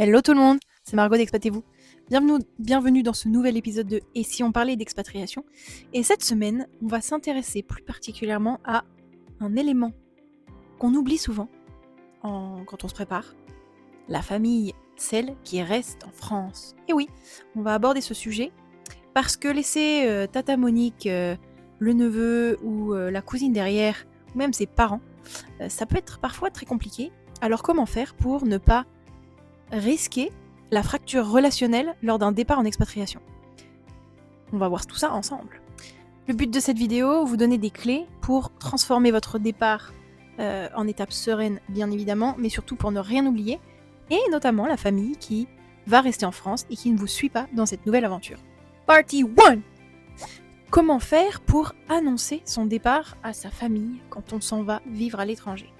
Hello tout le monde, c'est Margot d'Expatez-vous. Bienvenue dans ce nouvel épisode de Et si on parlait d'expatriation. Et cette semaine, on va s'intéresser plus particulièrement à un élément qu'on oublie souvent quand on se prépare. La famille, celle qui reste en France. Et oui, on va aborder ce sujet parce que laisser Tata Monique, le neveu ou la cousine derrière, ou même ses parents, ça peut être parfois très compliqué. Alors comment faire pour ne pas risquer la fracture relationnelle lors d'un départ en expatriation? On va voir tout ça ensemble. Le but de cette vidéo, vous donner des clés pour transformer votre départ en étape sereine, bien évidemment, mais surtout pour ne rien oublier, et notamment la famille qui va rester en France et qui ne vous suit pas dans cette nouvelle aventure. Party 1! Comment faire pour annoncer son départ à sa famille quand on s'en va vivre à l'étranger?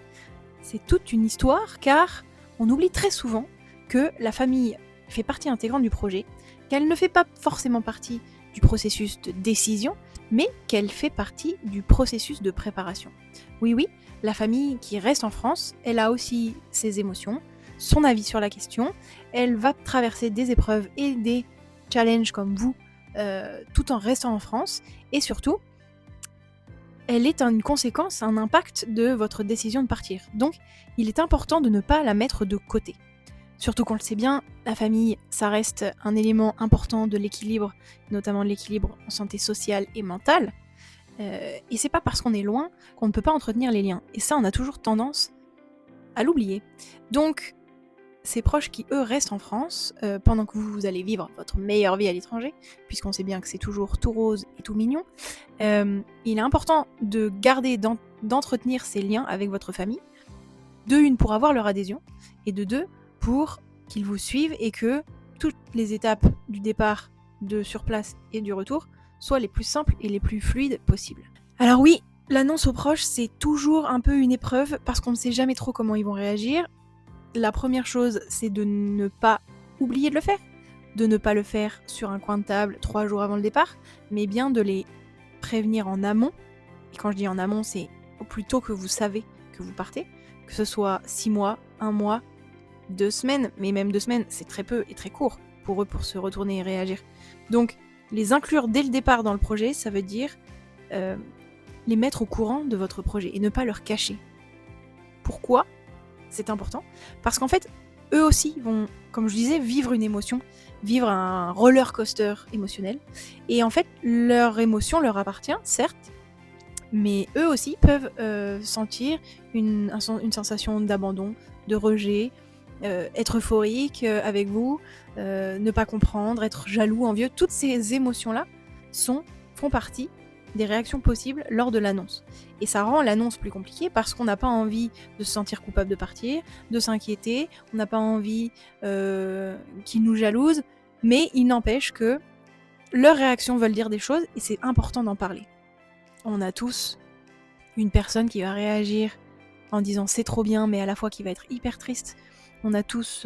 C'est toute une histoire car on oublie très souvent que la famille fait partie intégrante du projet, qu'elle ne fait pas forcément partie du processus de décision, mais qu'elle fait partie du processus de préparation. Oui, la famille qui reste en France, elle a aussi ses émotions, son avis sur la question, elle va traverser des épreuves et des challenges comme vous, tout en restant en France, et surtout, elle est une conséquence, un impact de votre décision de partir. Donc, il est important de ne pas la mettre de côté. Surtout qu'on le sait bien, la famille, ça reste un élément important de l'équilibre, notamment de l'équilibre en santé sociale et mentale. Et c'est pas parce qu'on est loin qu'on ne peut pas entretenir les liens. Et ça, on a toujours tendance à l'oublier. Donc, ces proches qui, eux, restent en France, pendant que vous allez vivre votre meilleure vie à l'étranger, puisqu'on sait bien que c'est toujours tout rose et tout mignon, il est important de garder, d'entretenir ces liens avec votre famille, de une, pour avoir leur adhésion, et de deux, pour qu'ils vous suivent et que toutes les étapes du départ, de sur place et du retour soient les plus simples et les plus fluides possibles. Alors oui, l'annonce aux proches, c'est toujours un peu une épreuve parce qu'on ne sait jamais trop comment ils vont réagir. La première chose, c'est de ne pas oublier de le faire, de ne pas le faire sur un coin de table 3 jours avant le départ, mais bien de les prévenir en amont. Et quand je dis en amont, c'est au plus tôt que vous savez que vous partez, que ce soit 6 mois, 1 mois, 2 semaines, mais même 2 semaines, c'est très peu et très court pour eux pour se retourner et réagir. Donc, les inclure dès le départ dans le projet, ça veut dire les mettre au courant de votre projet et ne pas leur cacher. Pourquoi c'est important? Parce qu'en fait, eux aussi vont, comme je disais, vivre une émotion, vivre un roller coaster émotionnel. Et en fait, leur émotion leur appartient, certes, mais eux aussi peuvent sentir une sensation d'abandon, de rejet, être euphorique avec vous, ne pas comprendre, être jaloux, envieux. Toutes ces émotions-là font partie des réactions possibles lors de l'annonce. Et ça rend l'annonce plus compliquée parce qu'on n'a pas envie de se sentir coupable de partir, de s'inquiéter, on n'a pas envie qu'ils nous jalousent, mais il n'empêche que leurs réactions veulent dire des choses et c'est important d'en parler. On a tous une personne qui va réagir en disant c'est trop bien, mais à la fois qui va être hyper triste. On a tous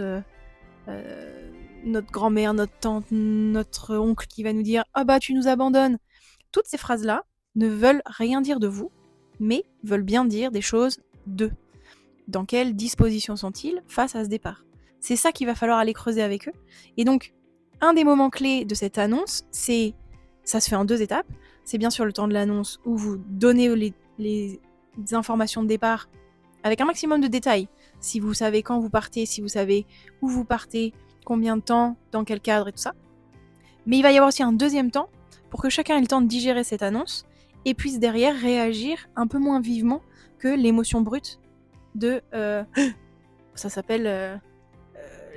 notre grand-mère, notre tante, notre oncle qui va nous dire « Ah bah tu nous abandonnes !» Toutes ces phrases-là ne veulent rien dire de vous, mais veulent bien dire des choses d'eux. Dans quelle disposition sont-ils face à ce départ? C'est ça qu'il va falloir aller creuser avec eux. Et donc, un des moments clés de cette annonce, ça se fait en 2 étapes. C'est bien sûr le temps de l'annonce où vous donnez les informations de départ avec un maximum de détails. Si vous savez quand vous partez, si vous savez où vous partez, combien de temps, dans quel cadre et tout ça. Mais il va y avoir aussi un deuxième temps pour que chacun ait le temps de digérer cette annonce et puisse derrière réagir un peu moins vivement que l'émotion brute de... ça s'appelle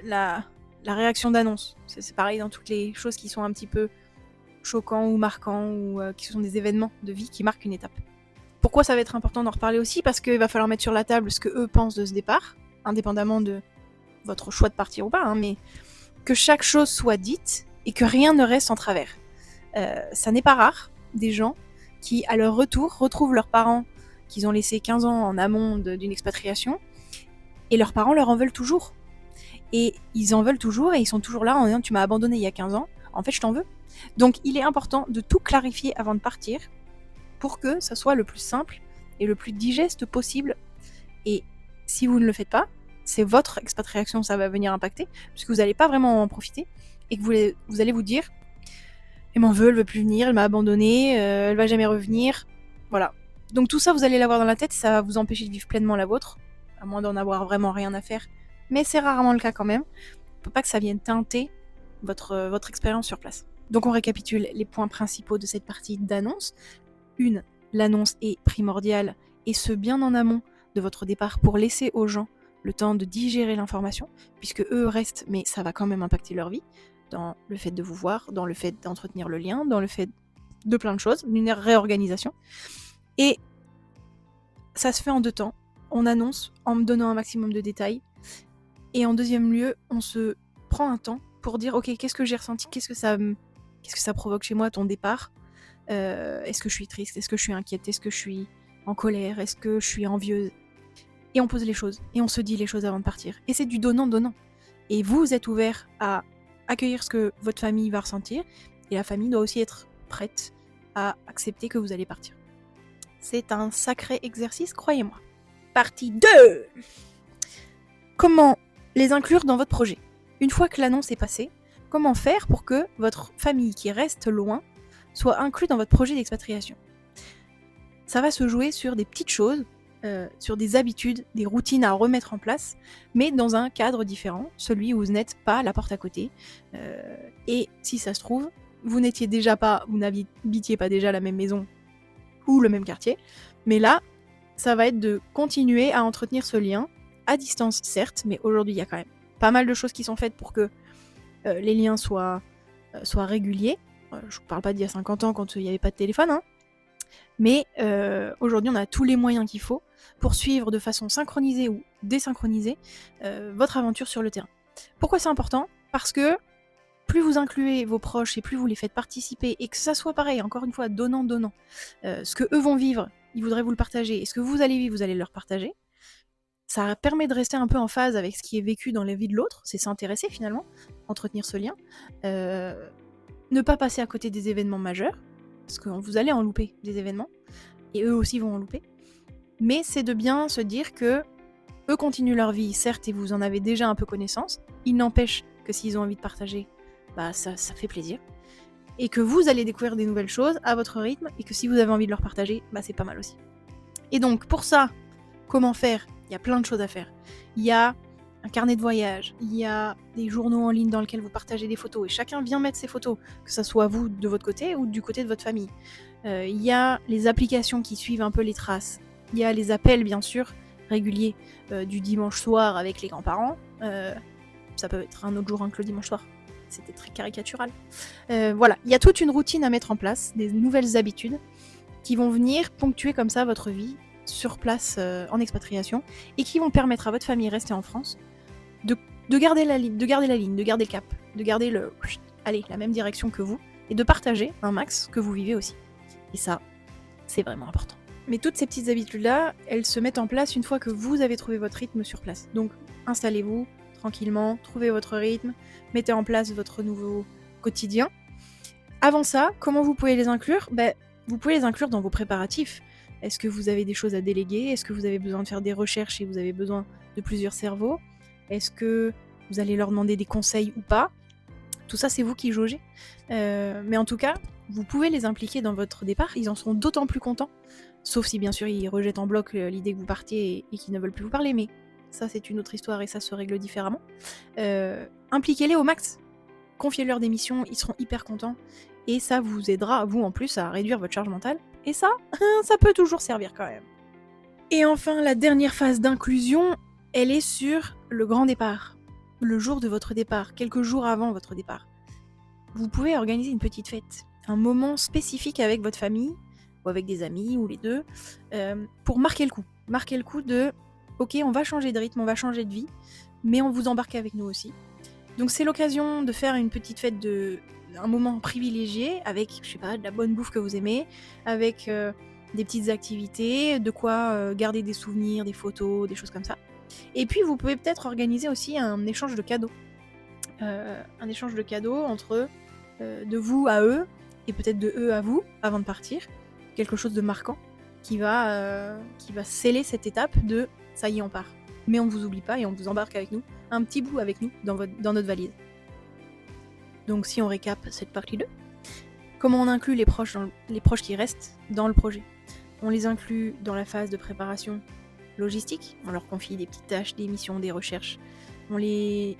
la réaction d'annonce. C'est pareil dans toutes les choses qui sont un petit peu choquants ou marquants ou qui sont des événements de vie qui marquent une étape. Pourquoi ça va être important d'en reparler aussi? Parce qu'il va falloir mettre sur la table ce que eux pensent de ce départ, indépendamment de votre choix de partir ou pas, hein, mais que chaque chose soit dite et que rien ne reste en travers. Ça n'est pas rare, des gens qui, à leur retour, retrouvent leurs parents qu'ils ont laissés 15 ans en amont d'une expatriation, et leurs parents leur en veulent toujours. Et ils en veulent toujours, et ils sont toujours là en disant « Tu m'as abandonné il y a 15 ans, en fait je t'en veux ». Donc il est important de tout clarifier avant de partir, pour que ça soit le plus simple et le plus digeste possible. Et si vous ne le faites pas, c'est votre expatriation, ça va venir impacter, puisque vous n'allez pas vraiment en profiter, et que vous allez vous dire, elle m'en veut, elle veut plus venir, elle m'a abandonné, elle va jamais revenir, voilà. Donc tout ça, vous allez l'avoir dans la tête, ça va vous empêcher de vivre pleinement la vôtre, à moins d'en avoir vraiment rien à faire, mais c'est rarement le cas quand même. Faut pas que ça vienne teinter votre expérience sur place. Donc on récapitule les points principaux de cette partie d'annonce. 1. L'annonce est primordiale, et ce bien en amont de votre départ, pour laisser aux gens le temps de digérer l'information, puisque eux restent, mais ça va quand même impacter leur vie, dans le fait de vous voir, dans le fait d'entretenir le lien, dans le fait de plein de choses, une réorganisation. Et ça se fait en 2 temps. On annonce en me donnant un maximum de détails, et en deuxième lieu, on se prend un temps pour dire, ok, qu'est-ce que j'ai ressenti, qu'est-ce que ça provoque chez moi, ton départ, est-ce que je suis triste, est-ce que je suis inquiète, est-ce que je suis en colère, est-ce que je suis envieuse, et on pose les choses, et on se dit les choses avant de partir, et c'est du donnant-donnant, et vous êtes ouvert à accueillir ce que votre famille va ressentir, et la famille doit aussi être prête à accepter que vous allez partir. C'est un sacré exercice, croyez-moi. Partie 2. Comment les inclure dans votre projet? Une fois que l'annonce est passée, comment faire pour que votre famille qui reste loin soit inclue dans votre projet d'expatriation? Ça va se jouer sur des petites choses, sur des habitudes, des routines à remettre en place, mais dans un cadre différent, celui où vous n'êtes pas la porte à côté. Et si ça se trouve, vous n'habitiez pas déjà la même maison ou le même quartier, mais là, ça va être de continuer à entretenir ce lien, à distance certes, mais aujourd'hui il y a quand même pas mal de choses qui sont faites pour que les liens soient réguliers. Je vous parle pas d'il y a 50 ans quand il n'y avait pas de téléphone, hein. Mais aujourd'hui on a tous les moyens qu'il faut pour suivre de façon synchronisée ou désynchronisée votre aventure sur le terrain. Pourquoi c'est important? Parce que plus vous incluez vos proches et plus vous les faites participer, et que ça soit pareil, encore une fois, donnant-donnant, ce que eux vont vivre, ils voudraient vous le partager, et ce que vous allez vivre, vous allez leur partager, ça permet de rester un peu en phase avec ce qui est vécu dans la vie de l'autre, c'est s'intéresser finalement, entretenir ce lien, ne pas passer à côté des événements majeurs, parce que vous allez en louper des événements, et eux aussi vont en louper, mais c'est de bien se dire que eux continuent leur vie, certes, et vous en avez déjà un peu connaissance, il n'empêche que s'ils ont envie de partager, bah ça fait plaisir, et que vous allez découvrir des nouvelles choses à votre rythme, et que si vous avez envie de leur partager, bah c'est pas mal aussi. Et donc pour ça, comment faire? Il y a plein de choses à faire. Il y a un carnet de voyage, il y a des journaux en ligne dans lesquels vous partagez des photos, et chacun vient mettre ses photos, que ça soit vous de votre côté ou du côté de votre famille. Il y a les applications qui suivent un peu les traces. Il y a les appels, bien sûr, réguliers du dimanche soir avec les grands-parents. Ça peut être un autre jour que le dimanche soir. C'était très caricatural. Voilà, il y a toute une routine à mettre en place, des nouvelles habitudes qui vont venir ponctuer comme ça votre vie sur place en expatriation, et qui vont permettre à votre famille restée en France de garder la ligne, de garder le cap, de garder la même direction que vous, et de partager un max que vous vivez aussi. Et ça, c'est vraiment important. Mais toutes ces petites habitudes-là, elles se mettent en place une fois que vous avez trouvé votre rythme sur place. Donc installez-vous tranquillement, trouvez votre rythme, mettez en place votre nouveau quotidien. Avant ça, comment vous pouvez les inclure? Vous pouvez les inclure dans vos préparatifs. Est-ce que vous avez des choses à déléguer? Est-ce que vous avez besoin de faire des recherches et vous avez besoin de plusieurs cerveaux? Est-ce que vous allez leur demander des conseils ou pas? Tout ça, c'est vous qui jaugez. Mais en tout cas, vous pouvez les impliquer dans votre départ. Ils en seront d'autant plus contents. Sauf si, bien sûr, ils rejettent en bloc l'idée que vous partiez et qu'ils ne veulent plus vous parler. Mais ça, c'est une autre histoire et ça se règle différemment. Impliquez-les au max. Confiez-leur des missions, ils seront hyper contents. Et ça vous aidera, vous en plus, à réduire votre charge mentale. Et ça, ça peut toujours servir quand même. Et enfin, la dernière phase d'inclusion, elle est sur le grand départ. Le jour de votre départ, quelques jours avant votre départ. Vous pouvez organiser une petite fête, un moment spécifique avec votre famille, ou avec des amis, ou les deux, pour marquer le coup. Marquer le coup de, ok, on va changer de rythme, on va changer de vie, mais on vous embarque avec nous aussi. Donc c'est l'occasion de faire une petite fête un moment privilégié avec, je sais pas, de la bonne bouffe que vous aimez, avec des petites activités, de quoi garder des souvenirs, des photos, des choses comme ça. Et puis vous pouvez peut-être organiser aussi un échange de cadeaux. Un échange de cadeaux entre de vous à eux, et peut-être de eux à vous, avant de partir. Quelque chose de marquant qui va sceller cette étape de « ça y est, on part ». mais on ne vous oublie pas et on vous embarque avec nous, un petit bout avec nous dans notre valise. Donc si on récap cette partie 2, comment on inclut les proches qui restent dans le projet? On les inclut dans la phase de préparation logistique, on leur confie des petites tâches, des missions, des recherches, on les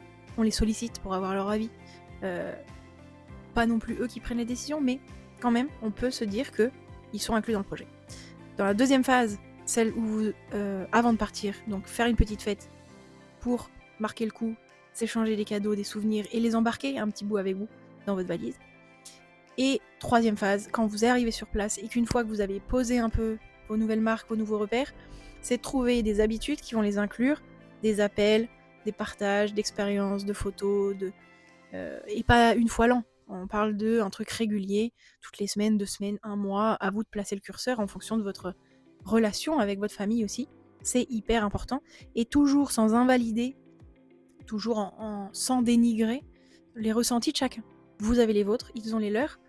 sollicite pour avoir leur avis. Pas non plus eux qui prennent les décisions, mais quand même, on peut se dire qu'ils sont inclus dans le projet. Dans la deuxième phase, celle où vous, avant de partir, donc faire une petite fête pour marquer le coup, s'échanger des cadeaux, des souvenirs et les embarquer un petit bout avec vous dans votre valise. Et troisième phase, quand vous arrivez sur place et qu'une fois que vous avez posé un peu vos nouvelles marques, vos nouveaux repères, c'est de trouver des habitudes qui vont les inclure, des appels, des partages, d'expériences, de photos, et pas une fois l'an. On parle d'un truc régulier, toutes les semaines, 2 semaines, 1 mois, à vous de placer le curseur en fonction de votre relation avec votre famille aussi. C'est hyper important. Et toujours sans invalider, toujours sans dénigrer les ressentis de chacun. Vous avez les vôtres, ils ont les leurs,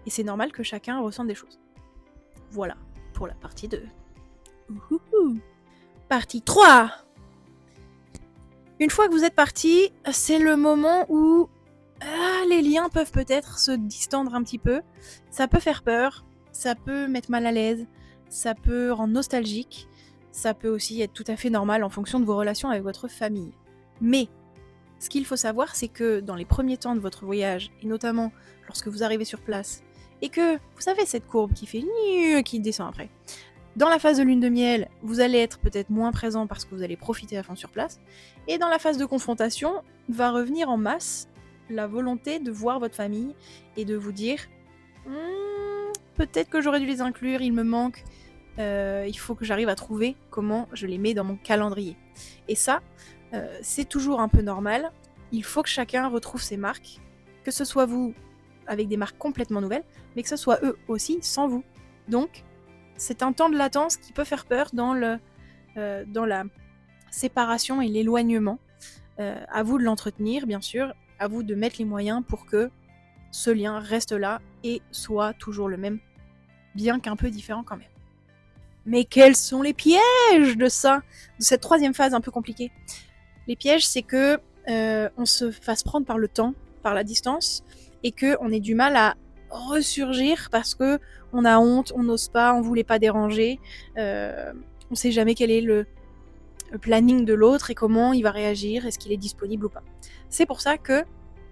et c'est normal que chacun ressente des choses. Voilà pour la partie 2. Partie 3. Une fois que vous êtes parti, c'est le moment où les liens peuvent peut-être se distendre un petit peu. Ça peut faire peur, ça peut mettre mal à l'aise, ça peut rendre nostalgique, ça peut aussi être tout à fait normal en fonction de vos relations avec votre famille. Mais ce qu'il faut savoir, c'est que dans les premiers temps de votre voyage, et notamment lorsque vous arrivez sur place, et que vous savez cette courbe qui fait qui descend après, dans la phase de lune de miel, vous allez être peut-être moins présent parce que vous allez profiter à fond sur place, et dans la phase de confrontation, va revenir en masse la volonté de voir votre famille et de vous dire peut-être que j'aurais dû les inclure, il me manque, il faut que j'arrive à trouver comment je les mets dans mon calendrier. Et ça, c'est toujours un peu normal, il faut que chacun retrouve ses marques, que ce soit vous avec des marques complètement nouvelles, mais que ce soit eux aussi sans vous. Donc, c'est un temps de latence qui peut faire peur dans la séparation et l'éloignement. À vous de l'entretenir, bien sûr, à vous de mettre les moyens pour que ce lien reste là et soit toujours le même, bien qu'un peu différent quand même. Mais quels sont les pièges de ça, de cette troisième phase un peu compliquée? Les pièges, c'est que on se fasse prendre par le temps, par la distance, et qu'on ait du mal à ressurgir parce que on a honte, on n'ose pas, on voulait pas déranger, on sait jamais quel est le planning de l'autre et comment il va réagir, est-ce qu'il est disponible ou pas. C'est pour ça que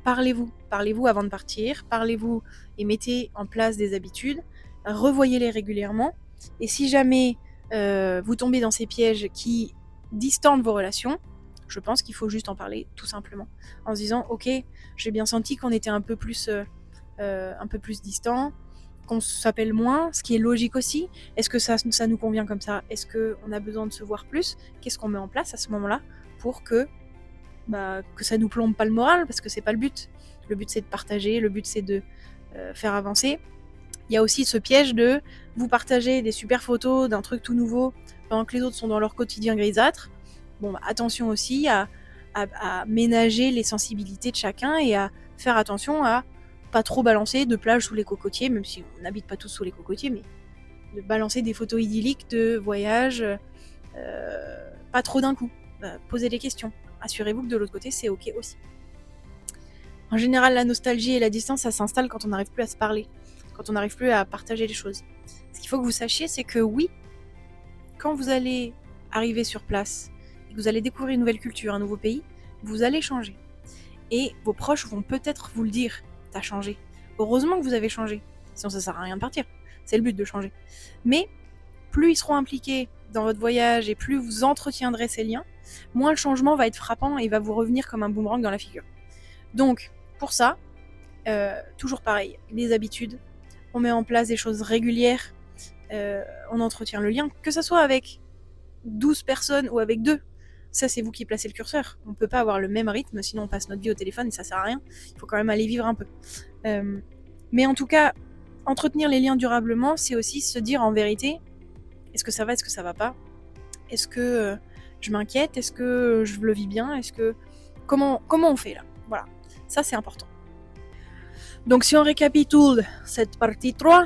parlez-vous avant de partir, parlez-vous et mettez en place des habitudes, revoyez-les régulièrement, et si jamais vous tombez dans ces pièges qui distendent vos relations, je pense qu'il faut juste en parler tout simplement, en se disant ok, j'ai bien senti qu'on était un peu plus distant, qu'on s'appelle moins, ce qui est logique aussi. Est-ce que ça nous convient comme ça? Est-ce qu'on a besoin de se voir plus? Qu'est-ce qu'on met en place à ce moment-là pour que ça nous plombe pas le moral? Parce que c'est pas le but. Le but c'est de partager, le but c'est de faire avancer. Il y a aussi ce piège de vous partager des super photos d'un truc tout nouveau pendant que les autres sont dans leur quotidien grisâtre. Bon, attention aussi à ménager les sensibilités de chacun et à faire attention à pas trop balancer de plage sous les cocotiers, même si on n'habite pas tous sous les cocotiers, mais de balancer des photos idylliques de voyage, pas trop d'un coup. Posez des questions. Assurez-vous que de l'autre côté, c'est ok aussi. En général, la nostalgie et la distance, ça s'installe quand on n'arrive plus à se parler, quand on n'arrive plus à partager les choses. Ce qu'il faut que vous sachiez, c'est que oui, quand vous allez arriver sur place, et que vous allez découvrir une nouvelle culture, un nouveau pays, vous allez changer. Et vos proches vont peut-être vous le dire. T'as changé. Heureusement que vous avez changé. Sinon ça sert à rien de partir. C'est le but de changer. Mais plus ils seront impliqués dans votre voyage et plus vous entretiendrez ces liens, moins le changement va être frappant et va vous revenir comme un boomerang dans la figure. Donc, pour ça, toujours pareil, les habitudes, on met en place des choses régulières, on entretient le lien, que ce soit avec 12 personnes ou avec 2. Ça, c'est vous qui placez le curseur. On peut pas avoir le même rythme, sinon on passe notre vie au téléphone et ça sert à rien. Il faut quand même aller vivre un peu. Mais en tout cas, entretenir les liens durablement, c'est aussi se dire en vérité, est-ce que ça va, est-ce que ça va pas? Est-ce que je m'inquiète? Est-ce que je le vis bien? Est-ce que comment on fait là? Voilà, ça c'est important. Donc si on récapitule cette partie 3,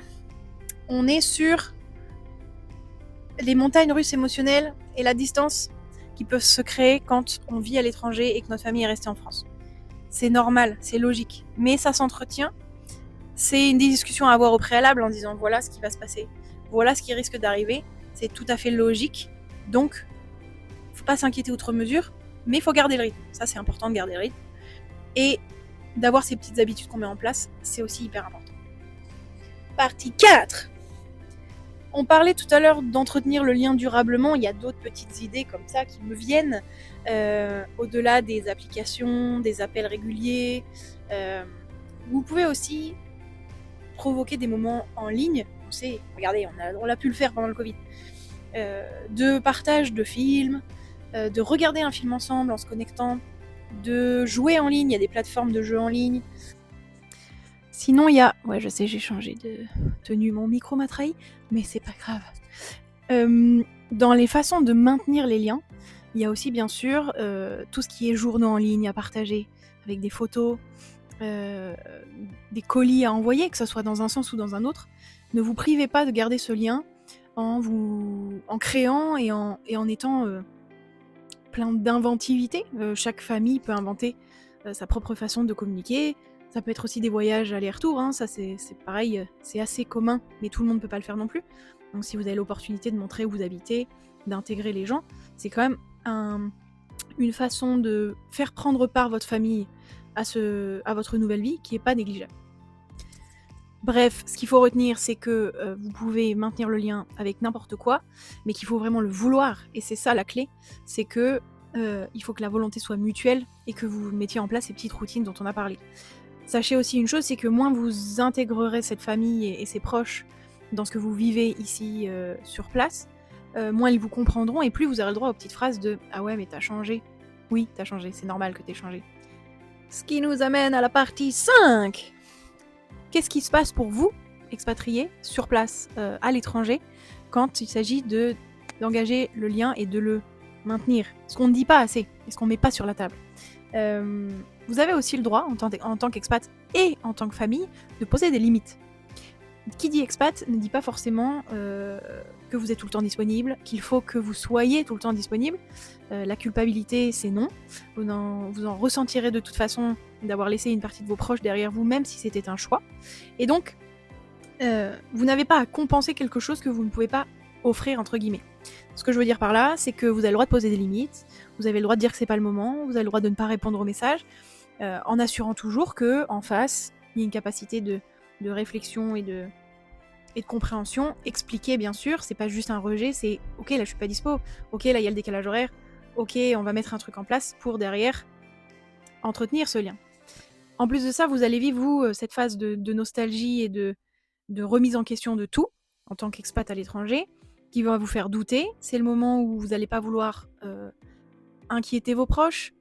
on est sur les montagnes russes émotionnelles et la distance qui peuvent se créer quand on vit à l'étranger et que notre famille est restée en France. C'est normal, c'est logique, mais ça s'entretient. C'est une discussion à avoir au préalable en disant voilà ce qui va se passer, voilà ce qui risque d'arriver, c'est tout à fait logique, donc faut pas s'inquiéter outre mesure, mais il faut garder le rythme. Ça, c'est important de garder le rythme. Et d'avoir ces petites habitudes qu'on met en place, c'est aussi hyper important. Partie 4. On parlait tout à l'heure d'entretenir le lien durablement. Il y a d'autres petites idées comme ça qui me viennent, au-delà des applications, des appels réguliers. Vous pouvez aussi provoquer des moments en ligne. On sait, regardez, on a pu le faire pendant le Covid. De partage de films, de regarder un film ensemble en se connectant, de jouer en ligne, il y a des plateformes de jeux en ligne. Sinon, il y a... Ouais, je sais, j'ai changé de tenue, mon micro m'a trahi, mais c'est pas grave. Dans les façons de maintenir les liens, il y a aussi bien sûr tout ce qui est journaux en ligne à partager, avec des photos, des colis à envoyer, que ce soit dans un sens ou dans un autre. Ne vous privez pas de garder ce lien en créant et en étant plein d'inventivité. Chaque famille peut inventer sa propre façon de communiquer. Ça peut être aussi des voyages aller-retour, hein. Ça c'est pareil, c'est assez commun, mais tout le monde peut pas le faire non plus. Donc si vous avez l'opportunité de montrer où vous habitez, d'intégrer les gens, c'est quand même une façon de faire prendre part votre famille à votre nouvelle vie qui est pas négligeable. Bref, ce qu'il faut retenir, c'est que vous pouvez maintenir le lien avec n'importe quoi, mais qu'il faut vraiment le vouloir. Et c'est ça la clé, c'est que il faut que la volonté soit mutuelle et que vous mettiez en place ces petites routines dont on a parlé. Sachez aussi une chose, c'est que moins vous intégrerez cette famille et ses proches dans ce que vous vivez ici sur place, moins ils vous comprendront et plus vous aurez le droit aux petites phrases de « Ah ouais, mais t'as changé ». Oui, t'as changé, c'est normal que t'aies changé. Ce qui nous amène à la partie 5. Qu'est-ce qui se passe pour vous, expatriés, sur place, à l'étranger, quand il s'agit d'engager le lien et de le maintenir? Ce qu'on ne dit pas assez, et ce qu'on ne met pas sur la table. Vous avez aussi le droit, en tant qu'expat et en tant que famille, de poser des limites. Qui dit expat ne dit pas forcément que vous êtes tout le temps disponible, qu'il faut que vous soyez tout le temps disponible. La culpabilité, c'est non. Vous en ressentirez de toute façon d'avoir laissé une partie de vos proches derrière vous, même si c'était un choix. Et donc, vous n'avez pas à compenser quelque chose que vous ne pouvez pas offrir, entre guillemets. Ce que je veux dire par là, c'est que vous avez le droit de poser des limites, vous avez le droit de dire que c'est pas le moment, vous avez le droit de ne pas répondre aux messages, en assurant toujours que en face, il y a une capacité de réflexion et de compréhension, expliquer bien sûr, c'est pas juste un rejet, c'est ok là je suis pas dispo, ok là il y a le décalage horaire, ok on va mettre un truc en place pour derrière entretenir ce lien. En plus de ça, vous allez vivre vous cette phase de nostalgie et de remise en question de tout, en tant qu'expat à l'étranger, qui va vous faire douter. C'est le moment où vous n'allez pas vouloir inquiéter vos proches.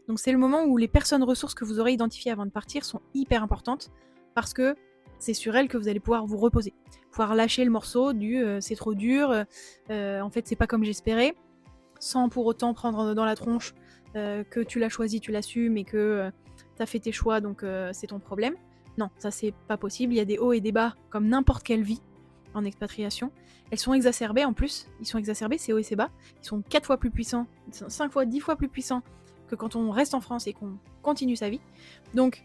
Donc c'est le moment où les personnes ressources que vous aurez identifiées avant de partir sont hyper importantes, parce que c'est sur elles que vous allez pouvoir vous reposer. Pouvoir lâcher le morceau du c'est trop dur, en fait c'est pas comme j'espérais, sans pour autant prendre dans la tronche que tu l'as choisi, tu l'assumes et que t'as fait tes choix donc c'est ton problème. Non, ça c'est pas possible, il y a des hauts et des bas comme n'importe quelle vie en expatriation. Elles sont exacerbées en plus, ils sont exacerbés ces hauts et ces bas, ils sont 4 fois plus puissants, 5 fois, 10 fois plus puissants que quand on reste en France et qu'on continue sa vie. Donc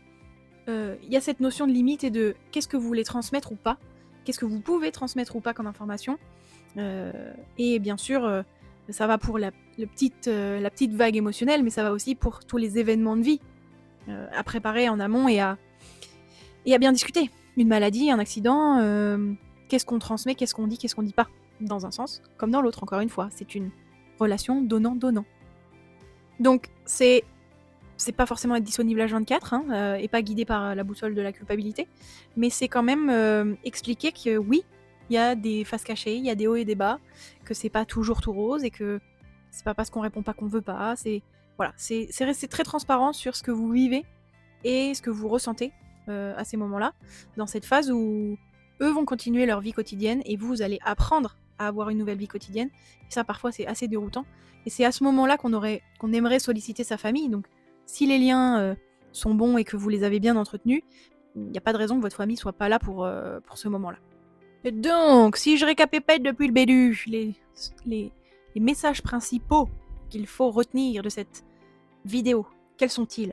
il y a cette notion de limite et de qu'est-ce que vous voulez transmettre ou pas, qu'est-ce que vous pouvez transmettre ou pas comme information. Et bien sûr, ça va pour la petite vague émotionnelle, mais ça va aussi pour tous les événements de vie à préparer en amont et à bien discuter. Une maladie, un accident, qu'est-ce qu'on transmet, qu'est-ce qu'on dit pas, dans un sens comme dans l'autre, encore une fois. C'est une relation donnant-donnant. Donc c'est pas forcément être disponible à 24 hein, et pas guidé par la boussole de la culpabilité, mais c'est quand même expliquer que oui, il y a des faces cachées, il y a des hauts et des bas, que c'est pas toujours tout rose et que c'est pas parce qu'on répond pas qu'on veut pas. C'est rester très transparent sur ce que vous vivez et ce que vous ressentez à ces moments-là, dans cette phase où eux vont continuer leur vie quotidienne et vous allez apprendre à avoir une nouvelle vie quotidienne. Et ça, parfois, c'est assez déroutant. Et c'est à ce moment-là qu'on aimerait solliciter sa famille. Donc, si les liens sont bons et que vous les avez bien entretenus, il n'y a pas de raison que votre famille soit pas là pour ce moment-là. Et donc, si je récapitule depuis le début les messages principaux qu'il faut retenir de cette vidéo, quels sont-ils?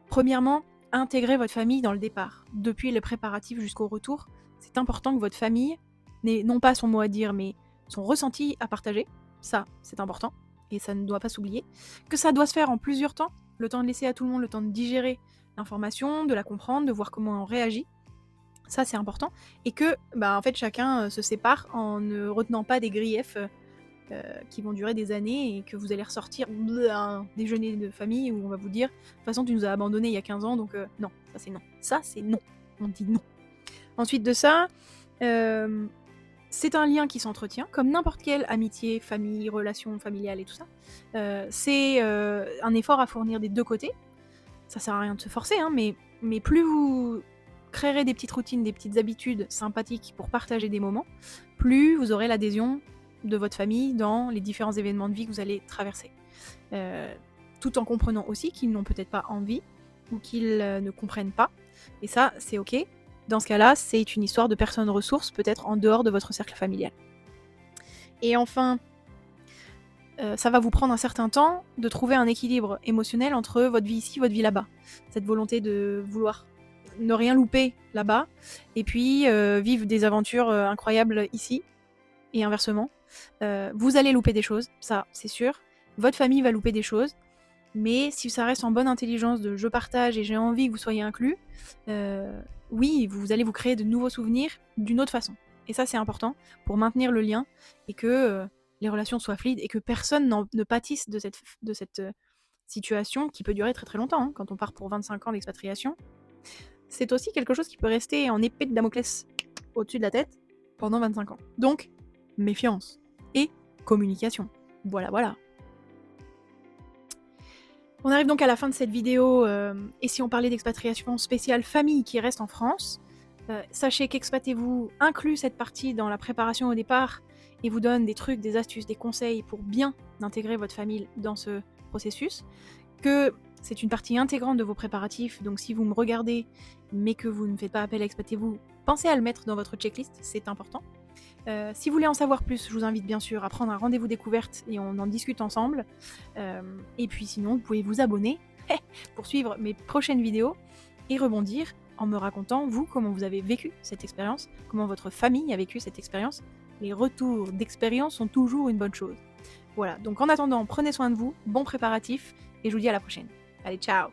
Premièrement, intégrez votre famille dans le départ, depuis les préparatifs jusqu'au retour. C'est important que votre famille n'ait non pas son mot à dire, mais son ressenti à partager. Ça, c'est important, et ça ne doit pas s'oublier. Que ça doit se faire en plusieurs temps, le temps de laisser à tout le monde le temps de digérer l'information, de la comprendre, de voir comment on réagit. Ça, c'est important. Et que, en fait, chacun se sépare en ne retenant pas des griefs qui vont durer des années et que vous allez ressortir un déjeuner de famille où on va vous dire de toute façon tu nous as abandonnés il y a 15 ans donc non, ça c'est non. Ça c'est non. On dit non. Ensuite de ça, c'est un lien qui s'entretient comme n'importe quelle amitié, famille, relation familiale et tout ça. C'est un effort à fournir des deux côtés. Ça sert à rien de se forcer, hein, mais plus vous créerez des petites routines, des petites habitudes sympathiques pour partager des moments, plus vous aurez l'adhésion de votre famille dans les différents événements de vie que vous allez traverser. Tout en comprenant aussi qu'ils n'ont peut-être pas envie ou qu'ils ne comprennent pas. Et ça, c'est ok. Dans ce cas-là, c'est une histoire de personnes ressources, peut-être en dehors de votre cercle familial. Et enfin, ça va vous prendre un certain temps de trouver un équilibre émotionnel entre votre vie ici, votre vie là-bas. Cette volonté de vouloir ne rien louper là-bas, et puis vivre des aventures incroyables ici, et inversement. Vous allez louper des choses, ça c'est sûr. Votre famille va louper des choses, mais si ça reste en bonne intelligence de je partage et j'ai envie que vous soyez inclus, oui, vous allez vous créer de nouveaux souvenirs d'une autre façon. Et ça c'est important pour maintenir le lien et que les relations soient fluides et que personne ne pâtisse de cette situation qui peut durer très très longtemps. Hein. Quand on part pour 25 ans d'expatriation, c'est aussi quelque chose qui peut rester en épée de Damoclès au-dessus de la tête pendant 25 ans. Donc, méfiance et communication. Voilà, voilà. On arrive donc à la fin de cette vidéo, et si on parlait d'expatriation spéciale famille qui reste en France, sachez qu'Expatez-vous inclut cette partie dans la préparation au départ et vous donne des trucs, des astuces, des conseils pour bien intégrer votre famille dans ce processus, que c'est une partie intégrante de vos préparatifs, donc si vous me regardez mais que vous ne faites pas appel à Expatez-vous, pensez à le mettre dans votre checklist, c'est important. Si vous voulez en savoir plus, je vous invite bien sûr à prendre un rendez-vous découverte et on en discute ensemble. Et puis sinon, vous pouvez vous abonner pour suivre mes prochaines vidéos et rebondir en me racontant, vous, comment vous avez vécu cette expérience, comment votre famille a vécu cette expérience. Les retours d'expérience sont toujours une bonne chose. Voilà, donc en attendant, prenez soin de vous, bon préparatif, et je vous dis à la prochaine. Allez, ciao!